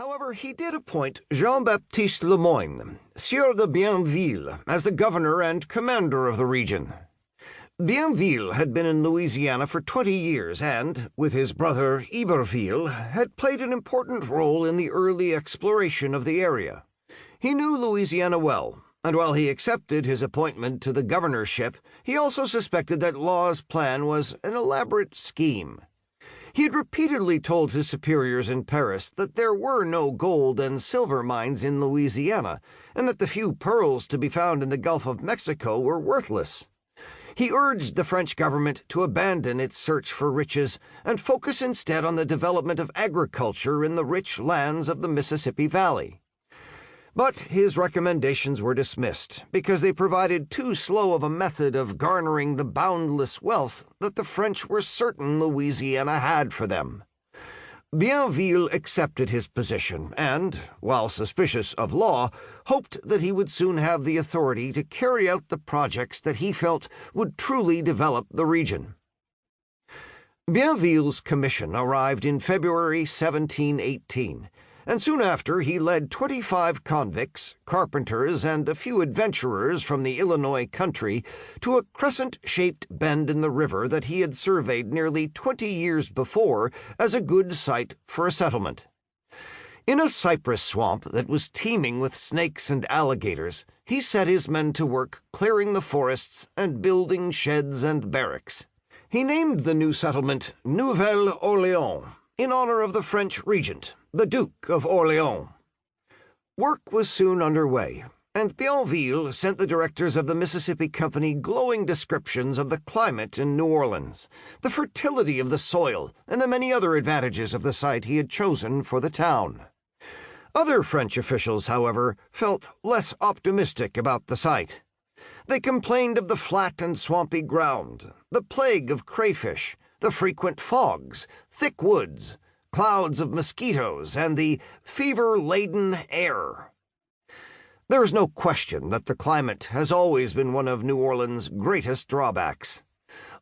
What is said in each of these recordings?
However, he did appoint Jean-Baptiste Lemoyne, Sieur de Bienville, as the governor and commander of the region. Bienville had been in Louisiana for 20 years and, with his brother Iberville, had played an important role in the early exploration of the area. He knew Louisiana well, and while he accepted his appointment to the governorship, he also suspected that Law's plan was an elaborate scheme. He had repeatedly told his superiors in Paris that there were no gold and silver mines in Louisiana, and that the few pearls to be found in the Gulf of Mexico were worthless. He urged the French government to abandon its search for riches and focus instead on the development of agriculture in the rich lands of the Mississippi Valley. But his recommendations were dismissed because they provided too slow of a method of garnering the boundless wealth that the French were certain Louisiana had for them. Bienville accepted his position and, while suspicious of Law, hoped that he would soon have the authority to carry out the projects that he felt would truly develop the region. Bienville's commission arrived in February 1718, and soon after he led 25 convicts, carpenters, and a few adventurers from the Illinois country to a crescent-shaped bend in the river that he had surveyed nearly 20 years before as a good site for a settlement. In a cypress swamp that was teeming with snakes and alligators, he set his men to work clearing the forests and building sheds and barracks. He named the new settlement Nouvelle-Orléans, in honor of the French regent, the Duke of Orléans. Work was soon underway, and Bienville sent the directors of the Mississippi Company glowing descriptions of the climate in New Orleans, the fertility of the soil, and the many other advantages of the site he had chosen for the town. Other French officials, however, felt less optimistic about the site. They complained of the flat and swampy ground, the plague of crayfish, the frequent fogs, thick woods, clouds of mosquitoes, and the fever-laden air. There is no question that the climate has always been one of New Orleans' greatest drawbacks.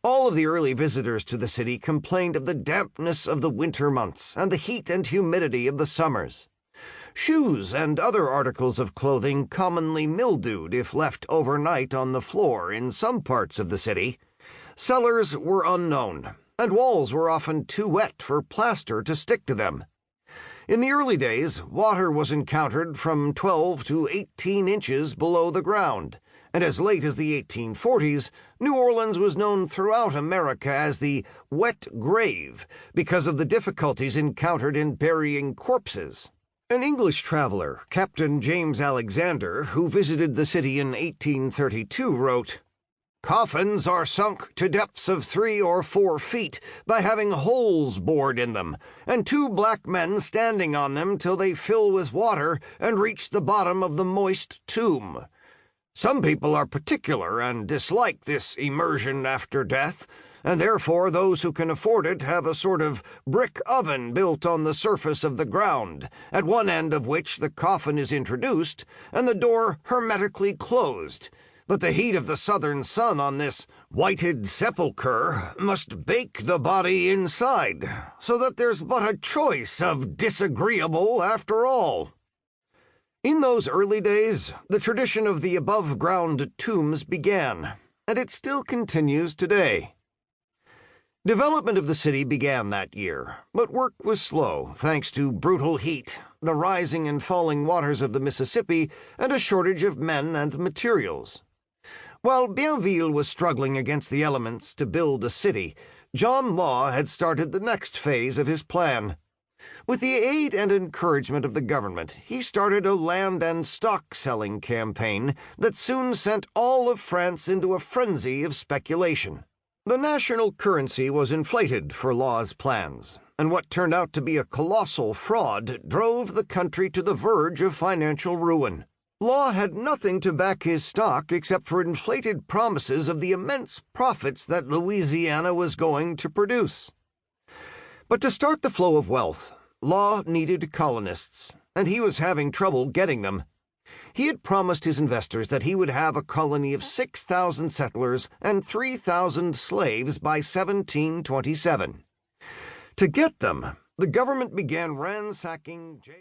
All of the early visitors to the city complained of the dampness of the winter months and the heat and humidity of the summers. Shoes and other articles of clothing commonly mildewed if left overnight on the floor in some parts of the city. Cellars were unknown, and walls were often too wet for plaster to stick to them. In the early days, water was encountered from 12 to 18 inches below the ground, and as late as the 1840s, New Orleans was known throughout America as the wet grave because of the difficulties encountered in burying corpses. An English traveler, Captain James Alexander, who visited the city in 1832, wrote, "Coffins are sunk to depths of 3 or 4 feet by having holes bored in them, and 2 black men standing on them till they fill with water and reach the bottom of the moist tomb. Some people are particular and dislike this immersion after death, and therefore those who can afford it have a sort of brick oven built on the surface of the ground, at one end of which the coffin is introduced, and the door hermetically closed. But the heat of the southern sun on this whited sepulchre must bake the body inside, so that there's but a choice of disagreeable after all." In those early days, the tradition of the above-ground tombs began, and it still continues today. Development of the city began that year, but work was slow thanks to brutal heat, the rising and falling waters of the Mississippi, and a shortage of men and materials. While Bienville was struggling against the elements to build a city, John Law had started the next phase of his plan. With the aid and encouragement of the government, he started a land and stock-selling campaign that soon sent all of France into a frenzy of speculation. The national currency was inflated for Law's plans, and what turned out to be a colossal fraud drove the country to the verge of financial ruin. Law had nothing to back his stock except for inflated promises of the immense profits that Louisiana was going to produce. But to start the flow of wealth, Law needed colonists, and he was having trouble getting them. He had promised his investors that he would have a colony of 6,000 settlers and 3,000 slaves by 1727. To get them, the government began ransacking jails.